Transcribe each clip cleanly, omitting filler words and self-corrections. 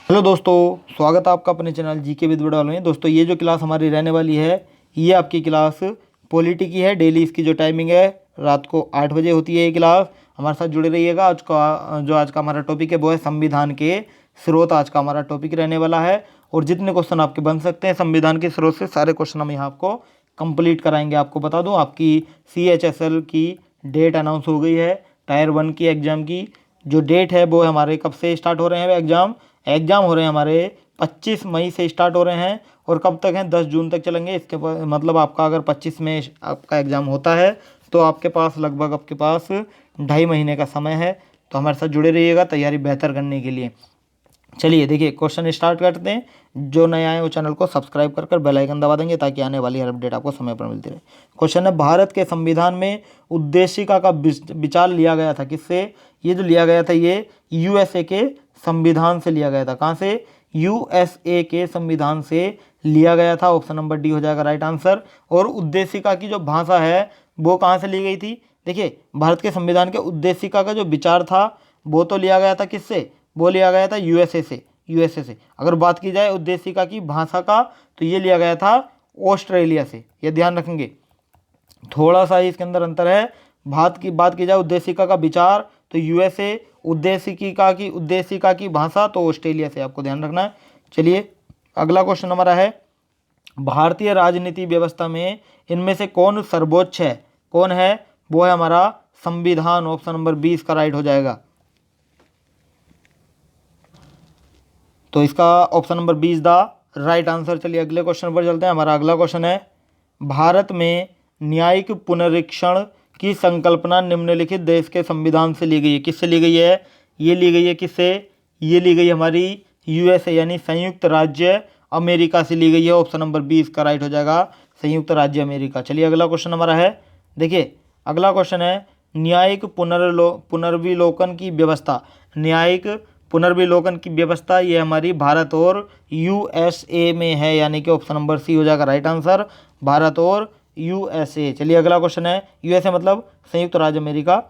Hello दोस्तों, स्वागत है आपका अपने चैनल जीके विद बड़वाल में। दोस्तों ये जो क्लास हमारी रहने वाली है ये आपकी क्लास पॉलिटी की है। डेली इसकी जो टाइमिंग है रात को 8 बजे होती है ये क्लास। हमारे साथ जुड़े रहिएगा। आज का हमारा टॉपिक है वो है संविधान के स्रोत। आज का हमारा टॉपिक रहने वाला है और जितने क्वेश्चन आपके बन सकते हैं संविधान के स्रोत से सारे क्वेश्चन हम यहाँ आपको कंप्लीट कराएंगे। आपको बता दूँ आपकी CHSL की डेट अनाउंस हो गई है। टायर 1 की एग्ज़ाम की जो डेट है वो हमारे कब से स्टार्ट हो रहे हैं एग्ज़ाम हो रहे हैं हमारे 25 मई से स्टार्ट हो रहे हैं और कब तक हैं 10 जून तक चलेंगे। इसके मतलब आपका अगर 25 में आपका एग्ज़ाम होता है तो आपके पास लगभग आपके पास 2.5 महीने का समय है। तो हमारे साथ जुड़े रहिएगा तैयारी बेहतर करने के लिए। चलिए देखिए क्वेश्चन स्टार्ट करते हैं। जो नया है वो चैनल को सब्सक्राइब कर बेल आइकन दबा देंगे ताकि आने वाली हर अपडेट आपको समय पर मिलती रहे। क्वेश्चन है, भारत के संविधान में उद्देशिका का विचार लिया गया था किससे? ये जो लिया गया था ये USA के संविधान से लिया गया था। कहाँ से? USA के संविधान से लिया गया था। ऑप्शन नंबर डी हो जाएगा राइट आंसर। और उद्देशिका की जो भाषा है वो कहाँ से ली गई थी? देखिए भारत के संविधान के उद्देशिका का जो विचार था वो तो लिया गया था किससे? वो लिया गया था USA से। अगर बात की जाए उद्देशिका की भाषा का तो ये लिया गया था ऑस्ट्रेलिया से। ये ध्यान रखेंगे, थोड़ा सा ही इसके अंदर अंतर है। बात की जाए उद्देशिका का विचार तो USA, उद्देशिका की भाषा तो ऑस्ट्रेलिया से। आपको ध्यान रखना है। चलिए अगला क्वेश्चन हमारा है, भारतीय राजनीति व्यवस्था में इनमें से कौन सर्वोच्च है? कौन है? वो है हमारा संविधान। ऑप्शन नंबर 20 का राइट हो जाएगा। तो इसका option number 20 the right answer. चलिए अगले क्वेश्चन पर चलते हैं। हमारा अगला क्वेश्चन है, भारत में न्यायिक पुनरीक्षण की संकल्पना निम्नलिखित देश के संविधान से ली गई है। किससे ली गई है? ये ली गई है किससे? ये ली गई हमारी USA यानी संयुक्त राज्य अमेरिका से ली गई है। ऑप्शन नंबर 20 का राइट हो जाएगा संयुक्त राज्य अमेरिका। चलिए अगला क्वेश्चन हमारा है, देखिए अगला क्वेश्चन है, न्यायिक पुनर्विलोकन की व्यवस्था। न्यायिक पुनर्विलोकन की व्यवस्था ये हमारी भारत और USA में है, यानी कि ऑप्शन नंबर सी हो जाएगा राइट आंसर, भारत और USA। चलिए अगला क्वेश्चन है, USA मतलब संयुक्त राज्य अमेरिका।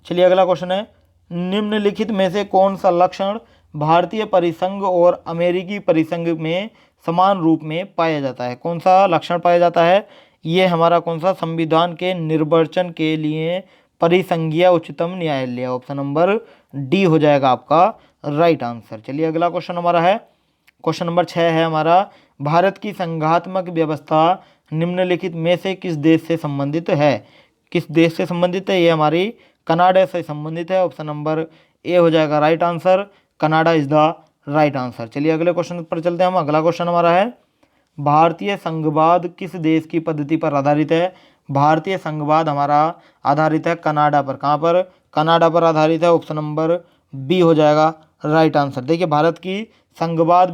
चलिए अगला क्वेश्चन है, निम्नलिखित में से कौन सा लक्षण भारतीय परिसंघ और अमेरिकी परिसंघ में समान रूप में पाया जाता है? कौन सा लक्षण पाया जाता है? ये हमारा कौन सा? संविधान के निर्वचन के लिए परिसंघीय उच्चतम न्यायालय। ऑप्शन नंबर डी हो जाएगा आपका राइट आंसर। चलिए अगला क्वेश्चन हमारा है, क्वेश्चन नंबर 6 है हमारा, भारत की संघात्मक व्यवस्था निम्नलिखित में से किस देश से संबंधित है? किस देश से संबंधित है? ये हमारी कनाडा से संबंधित है। ऑप्शन नंबर ए हो जाएगा right answer, Canada is the right answer. चलिए अगले क्वेश्चन पर चलते हैं हम। अगला क्वेश्चन हमारा है, भारतीय संघवाद किस देश की पद्धति पर आधारित है? भारतीय संघवाद हमारा आधारित है कनाडा पर। कहाँ पर? कनाडा पर आधारित है। ऑप्शन नंबर बी हो जाएगा राइट आंसर। देखिए भारत की संघवाद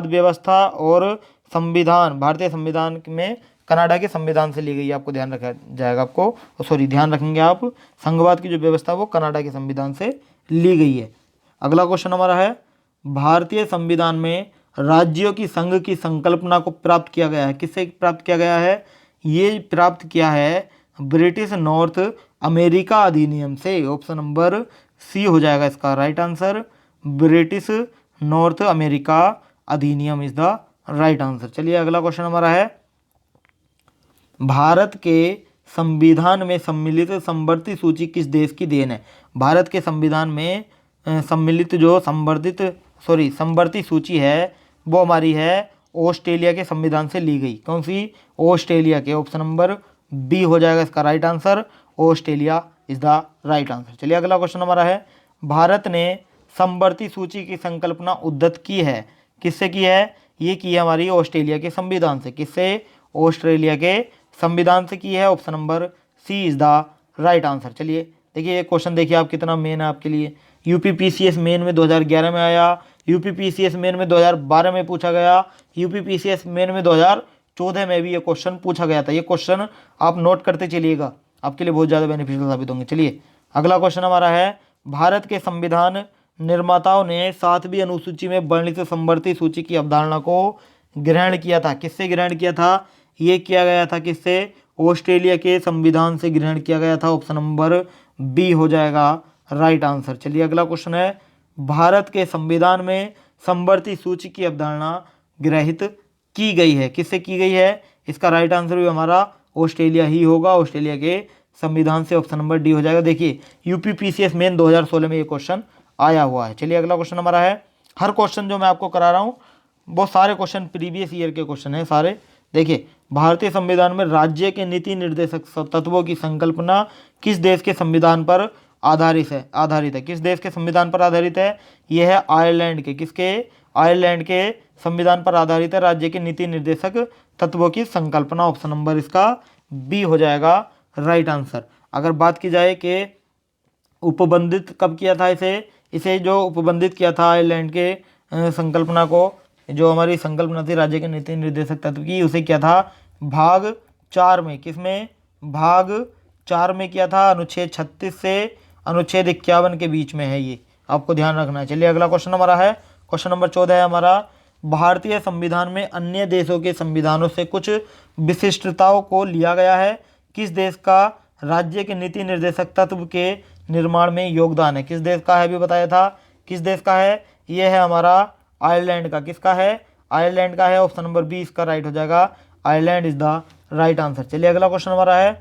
व्यवस्था और संविधान, भारतीय संविधान में कनाडा के संविधान से ली गई है। आपको ध्यान रखा जाएगा, ध्यान रखेंगे आप, संघवाद की जो व्यवस्था वो कनाडा के संविधान से ली गई है। अगला क्वेश्चन हमारा है, भारतीय संविधान में राज्यों की संघ की संकल्पना को प्राप्त किया गया है। किससे प्राप्त किया गया है? ये प्राप्त किया है ब्रिटिश नॉर्थ अमेरिका अधिनियम से। ऑप्शन नंबर सी हो जाएगा इसका right answer, British north America अधिनियम इज द राइट आंसर। चलिए अगला क्वेश्चन हमारा है, भारत के संविधान में सम्मिलित संवर्ती सूची किस देश की देन है? भारत के संविधान में सम्मिलित जो संवर्ती सूची है वो हमारी है ऑस्ट्रेलिया के संविधान से ली गई। कौन सी? ऑस्ट्रेलिया के। ऑप्शन नंबर बी हो जाएगा इसका right answer, Australia is the right answer. चलिए अगला क्वेश्चन हमारा है, भारत ने समवर्ती सूची की संकल्पना उद्धत की है। किससे की है? ये की है हमारी ऑस्ट्रेलिया के संविधान से। किससे? ऑस्ट्रेलिया के संविधान से की है। Option number C is the right answer. चलिए देखिए ये क्वेश्चन देखिए आप कितना मेन है आपके लिए। UPPCS मेन में 2011 में आया, UPPCS मेन में 2012 में पूछा गया, UPPCS मेन में 2014 में भी ये क्वेश्चन पूछा गया था। ये क्वेश्चन आप नोट करते चलिएगा, आपके लिए बहुत ज़्यादा बेनिफिशियल साबित होंगे। चलिए अगला क्वेश्चन हमारा है, भारत के संविधान निर्माताओं ने 7वीं अनुसूची में वर्णित समवर्ती सूची की अवधारणा को ग्रहण किया था। किससे ग्रहण किया था? ये किया गया था किससे? ऑस्ट्रेलिया के संविधान से ग्रहण किया गया था। ऑप्शन नंबर बी हो जाएगा राइट आंसर। चलिए अगला क्वेश्चन है, भारत के संविधान में समवर्ती सूची की अवधारणा ग्रहित की गई है? किससे की गई है? इसका राइट आंसर भी हमारा ऑस्ट्रेलिया ही होगा। ऑस्ट्रेलिया के संविधान से ऑप्शन नंबर डी हो जाएगा। देखिए यूपीपीसीएस मेन 2016 में ये क्वेश्चन आया हुआ है। चलिए अगला क्वेश्चन हमारा है, हर क्वेश्चन जो मैं आपको करा रहा हूँ बहुत सारे क्वेश्चन प्रीवियस ईयर के क्वेश्चन हैं सारे। देखिए भारतीय संविधान में राज्य के नीति निर्देशक तत्वों की संकल्पना किस देश के संविधान पर आधारित है? किस देश के संविधान पर आधारित है? यह है आयरलैंड के। किसके? आयरलैंड के संविधान पर आधारित है राज्य के नीति निर्देशक तत्वों की संकल्पना। ऑप्शन नंबर इसका बी हो जाएगा राइट आंसर। अगर बात की जाए कि उपबंधित कब किया था इसे जो उपबंधित किया था आयरलैंड के संकल्पना को, जो हमारी संकल्पना थी राज्य के नीति निर्देशक तत्व की, उसे किया था भाग 4 में। किसमें? भाग 4 में किया था। अनुच्छेद 36 से अनुच्छेद 51 के बीच में है, ये आपको ध्यान रखना है। चलिए अगला क्वेश्चन हमारा है, क्वेश्चन नंबर 14 है हमारा, भारतीय संविधान में अन्य देशों के संविधानों से कुछ विशिष्टताओं को लिया गया है। किस देश का राज्य के नीति निर्देशक तत्व के निर्माण में योगदान है? किस देश का है? अभी बताया था किस देश का है। ये है हमारा आयरलैंड का। किसका है? आयरलैंड का है। ऑप्शन नंबर बी इसका राइट हो जाएगा। Ireland is the right answer. चलिए अगला क्वेश्चन हमारा है,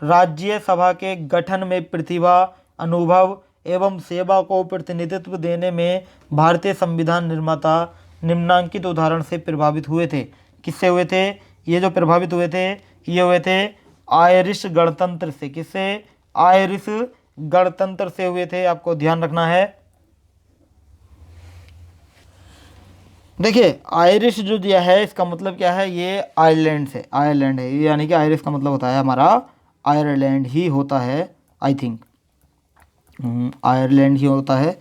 राज्यसभा के गठन में प्रतिभा, अनुभव एवं सेवा को प्रतिनिधित्व देने में भारतीय संविधान निर्माता निम्नांकित उदाहरण से प्रभावित हुए थे। किससे हुए थे? ये जो प्रभावित हुए थे ये हुए थे आयरिश गणतंत्र से। किससे? आयरिश गणतंत्र से हुए थे, आपको ध्यान रखना है। देखिए आयरिश जो दिया है इसका मतलब क्या है? ये आयरलैंड से, आयरलैंड है, यानी कि आयरिश का मतलब होता है हमारा आयरलैंड ही होता है। आई थिंक आयरलैंड ही होता है।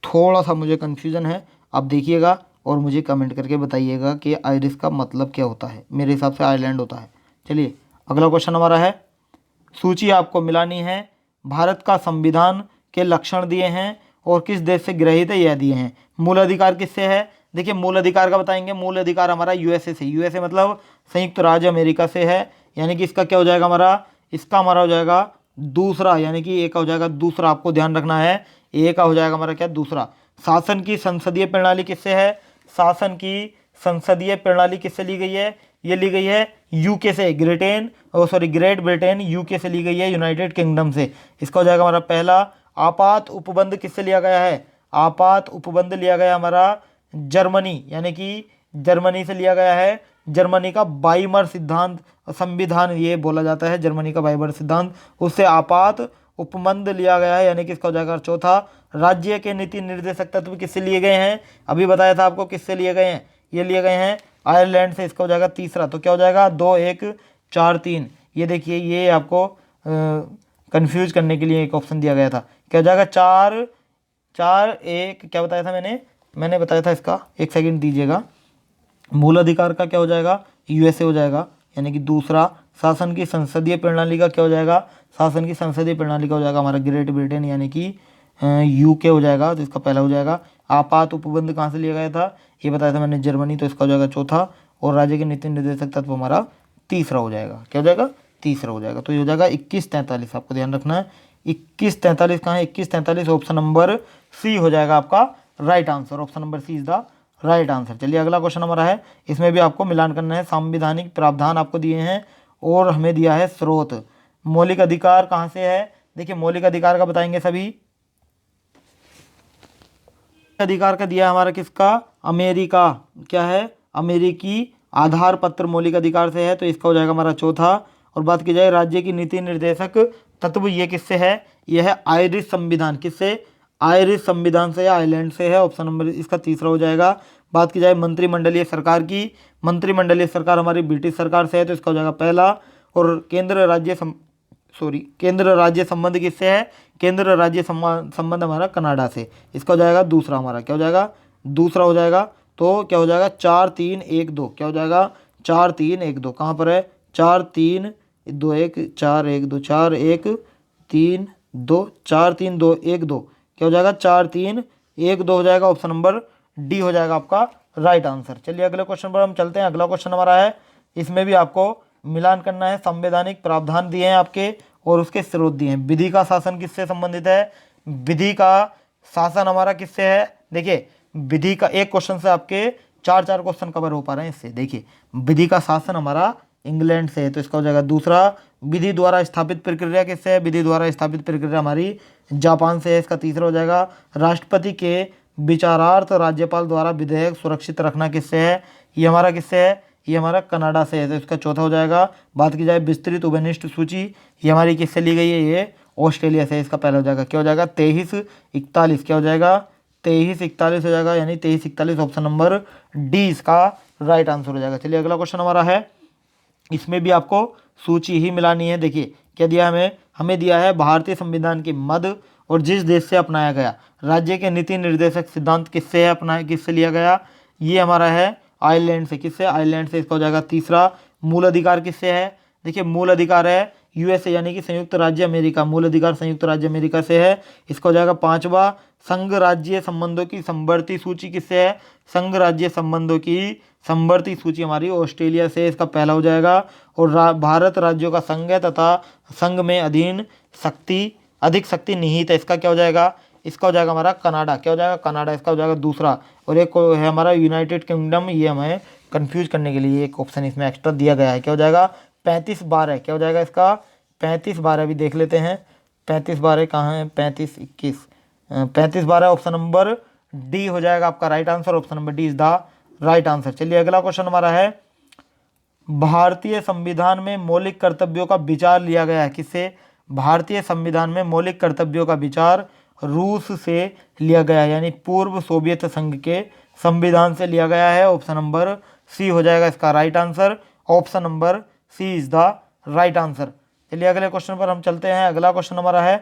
थोड़ा सा मुझे कन्फ्यूज़न है, आप देखिएगा और मुझे कमेंट करके बताइएगा कि आयरिश का मतलब क्या होता है। मेरे हिसाब से आयरलैंड होता है। चलिए अगला क्वेश्चन हमारा है, सूची आपको मिलानी है। भारत का संविधान के लक्षण दिए हैं और किस देश से ग्रहित है यह दिए हैं। मूल अधिकार किससे है? देखिए मूल अधिकार का बताएंगे। मूल अधिकार हमारा यूएसए से, यूएसए मतलब संयुक्त राज्य अमेरिका से है, यानी कि इसका क्या हो जाएगा हमारा? इसका हमारा हो जाएगा दूसरा, यानी कि ए का हो जाएगा दूसरा। आपको ध्यान रखना है, ए का हो जाएगा हमारा क्या? दूसरा। शासन की संसदीय प्रणाली किससे है? शासन की संसदीय प्रणाली किससे ली गई है? ये ली गई है यूके से, ग्रेट ब्रिटेन यूके से ली गई है, यूनाइटेड किंगडम से। इसका हो जाएगा हमारा पहला। आपात उपबंध किससे लिया गया है? आपात उपबंध लिया गया हमारा जर्मनी, यानी कि जर्मनी से लिया गया है। जर्मनी का बाइमर सिद्धांत संविधान ये बोला जाता है, जर्मनी का बाइमर सिद्धांत, उससे आपात उपबंध लिया गया है, यानी कि इसका हो जाएगा चौथा। राज्य के नीति निर्देशक तत्व किससे लिए गए हैं? अभी बताया था आपको किससे लिए गए हैं। ये लिए गए हैं आयरलैंड से। इसका हो जाएगा तीसरा। तो क्या हो जाएगा? 2 1 4 3। ये देखिए ये आपको कंफ्यूज करने के लिए एक ऑप्शन दिया गया था। क्या हो जाएगा? 4 4 1। क्या बताया था मैंने बताया था इसका, एक सेकंड दीजिएगा। मूल अधिकार का क्या हो जाएगा? यूएसए हो जाएगा, यानी कि दूसरा। शासन की संसदीय प्रणाली का क्या हो जाएगा? शासन की संसदीय प्रणाली का हो जाएगा हमारा ग्रेट ब्रिटेन, यानी कि यूके हो जाएगा, तो इसका पहला हो जाएगा। आपात उपबंध कहाँ से लिया गया था? ये बताया था मैंने, जर्मनी, तो इसका हो जाएगा चौथा। और राज्य के नीति निर्देशक तत्व हमारा तीसरा हो जाएगा। क्या हो जाएगा? तीसरा हो जाएगा। तो ये हो जाएगा 21-43। आपको ध्यान रखना है 21-43 कहाँ है? 21-43 ऑप्शन नंबर सी हो जाएगा आपका right answer. Option number C is the right answer. चलिए अगला क्वेश्चन हमारा है, इसमें भी आपको मिलान करना है। संवैधानिक प्रावधान आपको दिए हैं और हमें दिया है स्रोत। मौलिक अधिकार कहाँ से है? देखिए मौलिक अधिकार का बताएंगे सभी। अधिकार का दिया हमारा किसका? अमेरिका। क्या है? अमेरिकी आधार पत्र मौलिक अधिकार से है, तो इसका हो जाएगा हमारा चौथा। और बात की जाए राज्य की नीति निर्देशक तत्व, ये किससे है? यह है आयरिश संविधान। किससे? आयरिश संविधान से या आयरलैंड से है। ऑप्शन नंबर इसका तीसरा हो जाएगा। बात की जाए मंत्रिमंडलीय सरकार की, मंत्रिमंडलीय सरकार हमारी ब्रिटिश सरकार से है, तो इसका हो जाएगा पहला। और केंद्र राज्य संबंध किससे है? केंद्र राज्य संबंध हमारा कनाडा से। इसका हो जाएगा दूसरा हमारा। क्या हो जाएगा? दूसरा हो जाएगा। तो क्या हो जाएगा? 4 3 1 2। क्या हो जाएगा? 4 3 1 2 कहाँ पर है? 4 3 2 1 4 1 2 4 1 3 2 4 3 2 1 2। क्या हो जाएगा? 4 3 1 2 हो जाएगा। ऑप्शन नंबर डी हो जाएगा आपका राइट आंसर। चलिए अगले क्वेश्चन पर हम चलते हैं। अगला क्वेश्चन हमारा है, इसमें भी आपको मिलान करना है। संवैधानिक प्रावधान दिए हैं आपके और उसके स्रोत दिए हैं। विधि का शासन किससे संबंधित है? विधि का शासन हमारा किससे है, देखिए विधि का, एक क्वेश्चन से आपके चार चार क्वेश्चन कवर हो पा रहे हैं इससे। देखिए विधि का शासन हमारा इंग्लैंड से है, तो इसका हो जाएगा दूसरा। विधि द्वारा स्थापित प्रक्रिया किससे है, विधि द्वारा स्थापित प्रक्रिया हमारी जापान से है, इसका तीसरा हो जाएगा। राष्ट्रपति के विचारार्थ राज्यपाल द्वारा विधेयक सुरक्षित रखना किससे है, ये हमारा किससे है, ये हमारा कनाडा से है, तो इसका चौथा हो जाएगा। बात की जाए विस्तृत उभयनिष्ठ सूची, ये हमारी किससे ली गई है, ये ऑस्ट्रेलिया से, इसका पहला हो जाएगा। क्या हो जाएगा 2341, क्या हो जाएगा 2341 हो जाएगा, यानी 2341 ऑप्शन नंबर डी इसका राइट आंसर हो जाएगा। चलिए अगला क्वेश्चन हमारा है, इसमें भी आपको सूची ही मिलानी है। देखिए क्या दिया हमें दिया है भारतीय संविधान के मद और जिस देश से अपनाया गया राज्य के नीति निर्देशक सिद्धांत किससे है अपनाया, किससे लिया गया, ये हमारा है आयरलैंड से। किससे, आयरलैंड से, इसका हो जाएगा तीसरा। मूल अधिकार किससे है, देखिए मूल अधिकार है यूएसए यानी कि संयुक्त राज्य अमेरिका, मूल अधिकार संयुक्त राज्य अमेरिका से है, इसका हो जाएगा पांचवा। संघ राज्य संबंधों की समवर्ती सूची किससे है, संघ राज्य संबंधों की समवर्ती सूची हमारी ऑस्ट्रेलिया से, इसका पहला हो जाएगा। और भारत राज्यों का संघ है तथा संघ में अधिक शक्ति निहित है, इसका क्या हो जाएगा, इसका हो जाएगा हमारा कनाडा, क्या हो जाएगा कनाडा, इसका हो जाएगा दूसरा। और एक है हमारा यूनाइटेड किंगडम, ये हमें कंफ्यूज करने के लिए एक ऑप्शन इसमें एक्स्ट्रा दिया गया है, क्या हो जाएगा 3512, क्या हो जाएगा इसका 3512 भी देख लेते हैं। 3512 कहाँ है, 3521, 3512 ऑप्शन नंबर डी हो जाएगा आपका right answer, option number D is the right answer. चलिए अगला क्वेश्चन हमारा है, भारतीय संविधान में मौलिक कर्तव्यों का विचार लिया गया है किससे, भारतीय संविधान में मौलिक कर्तव्यों का विचार रूस से लिया गया है, यानी पूर्व सोवियत संघ के संविधान से लिया गया है, ऑप्शन नंबर सी हो जाएगा इसका right answer, option number C is the right answer. चलिए अगले क्वेश्चन पर हम चलते हैं। अगला क्वेश्चन हमारा है,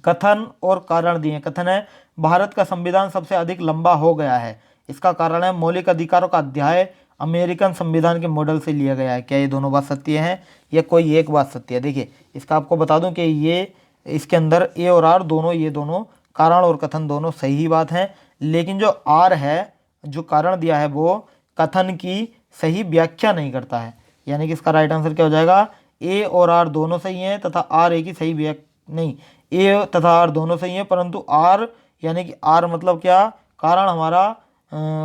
कथन और कारण दिए। कथन है भारत का संविधान सबसे अधिक लंबा हो गया है, इसका कारण है मौलिक अधिकारों का अध्याय अमेरिकन संविधान के मॉडल से लिया गया है। क्या ये दोनों बात सत्य है या कोई एक बात सत्य है, देखिए इसका आपको बता दूं कि ये इसके अंदर ए और आर दोनों, ये दोनों कारण और कथन दोनों सही बात हैं, लेकिन जो आर है, जो कारण दिया है, वो कथन की सही व्याख्या नहीं करता है, यानी कि इसका राइट आंसर क्या हो जाएगा, ए और आर दोनों सही हैं तथा आर ए की सही व्याख्या नहीं, ए तथा आर दोनों सही हैं परंतु आर यानी कि आर मतलब क्या, कारण हमारा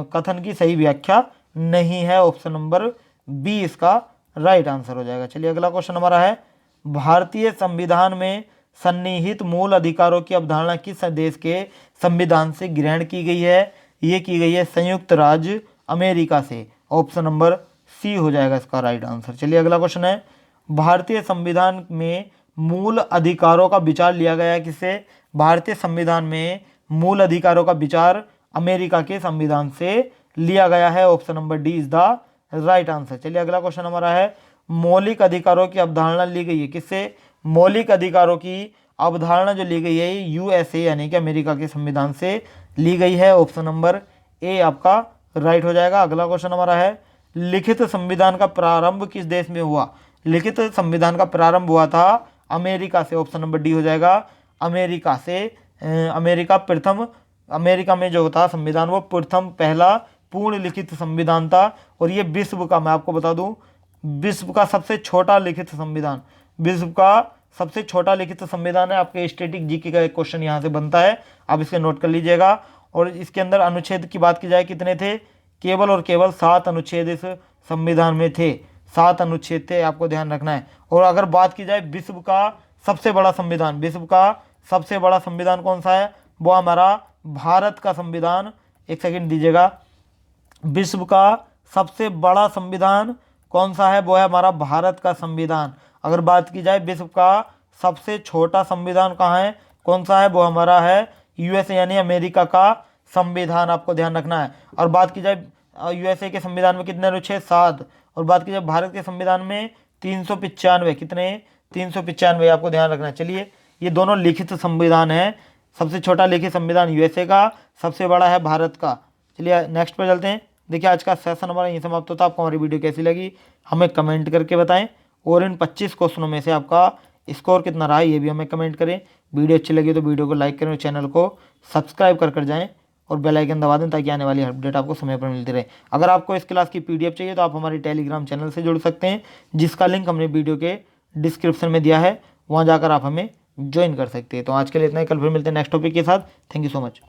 कथन की सही व्याख्या नहीं है, ऑप्शन नंबर बी इसका राइट आंसर हो जाएगा। चलिए अगला क्वेश्चन हमारा है, भारतीय संविधान में सन्निहित मूल अधिकारों की अवधारणा किस देश के संविधान से ग्रहण की गई है, ये की गई है संयुक्त राज्य अमेरिका से, ऑप्शन नंबर सी हो जाएगा इसका राइट आंसर। चलिए अगला क्वेश्चन है, भारतीय संविधान में मूल अधिकारों का विचार लिया गया है किससे, भारतीय संविधान में मूल अधिकारों का विचार अमेरिका के संविधान से लिया गया है, option number D is the right answer. चलिए अगला क्वेश्चन हमारा है, मौलिक अधिकारों की अवधारणा ली गई है किससे, मौलिक अधिकारों की अवधारणा जो ली गई है यूएसए यानी कि अमेरिका के संविधान से ली गई है, ऑप्शन नंबर ए आपका राइट हो जाएगा। अगला क्वेश्चन हमारा है, लिखित संविधान का प्रारंभ किस देश में हुआ, लिखित संविधान का प्रारंभ हुआ था अमेरिका से, ऑप्शन नंबर डी हो जाएगा अमेरिका से। अमेरिका में जो होता संविधान वो प्रथम पहला पूर्ण लिखित संविधान था, और ये विश्व का, मैं आपको बता दूं, विश्व का सबसे छोटा लिखित संविधान, विश्व का सबसे छोटा लिखित संविधान है। आपके स्टैटिक जीके का एक क्वेश्चन यहाँ से बनता है, आप इसे नोट कर लीजिएगा। और इसके अंदर अनुच्छेद की बात की जाए कितने थे, केवल और केवल 7 अनुच्छेद इस संविधान में थे, 7 अनुच्छेद थे, आपको ध्यान रखना है। और अगर बात की जाए विश्व का सबसे बड़ा संविधान, विश्व का सबसे बड़ा संविधान कौन सा है, वो हमारा भारत का संविधान, एक सेकंड दीजिएगा, विश्व का सबसे बड़ा संविधान कौन सा है, वो है हमारा भारत का संविधान। अगर बात की जाए विश्व का सबसे छोटा संविधान कहाँ है, कौन सा है, वो हमारा है यूएसए यानी अमेरिका का संविधान, आपको ध्यान रखना है। और बात की जाए यूएसए के संविधान में कितने अनुच्छेद, 7, और बात की जाए भारत के संविधान में 395, कितने 395, आपको ध्यान रखना है। चलिए ये दोनों लिखित संविधान है, सबसे छोटा लिखित संविधान यूएसए का, सबसे बड़ा है भारत का। चलिए नेक्स्ट पर चलते हैं। देखिए आज का सेशन हमारा यहीं समाप्त होता है। आपको हमारी वीडियो कैसी लगी हमें कमेंट करके बताएं, और इन 25 क्वेश्चनों में से आपका स्कोर कितना रहा ये भी हमें कमेंट करें। वीडियो अच्छी लगी तो वीडियो को लाइक करें और चैनल को सब्सक्राइब कर जाएं और बेल आइकन दबा दें ताकि आने वाली अपडेट आपको समय पर मिलती रहे। अगर आपको इस क्लास की पीडीएफ चाहिए तो आप हमारी टेलीग्राम चैनल से जुड़ सकते हैं, जिसका लिंक हमने वीडियो के डिस्क्रिप्शन में दिया है, वहाँ जाकर आप हमें ज्वाइन कर सकते हैं। तो आज के लिए इतना ही, कल फिर मिलते हैं नेक्स्ट टॉपिक के साथ। Thank you so much.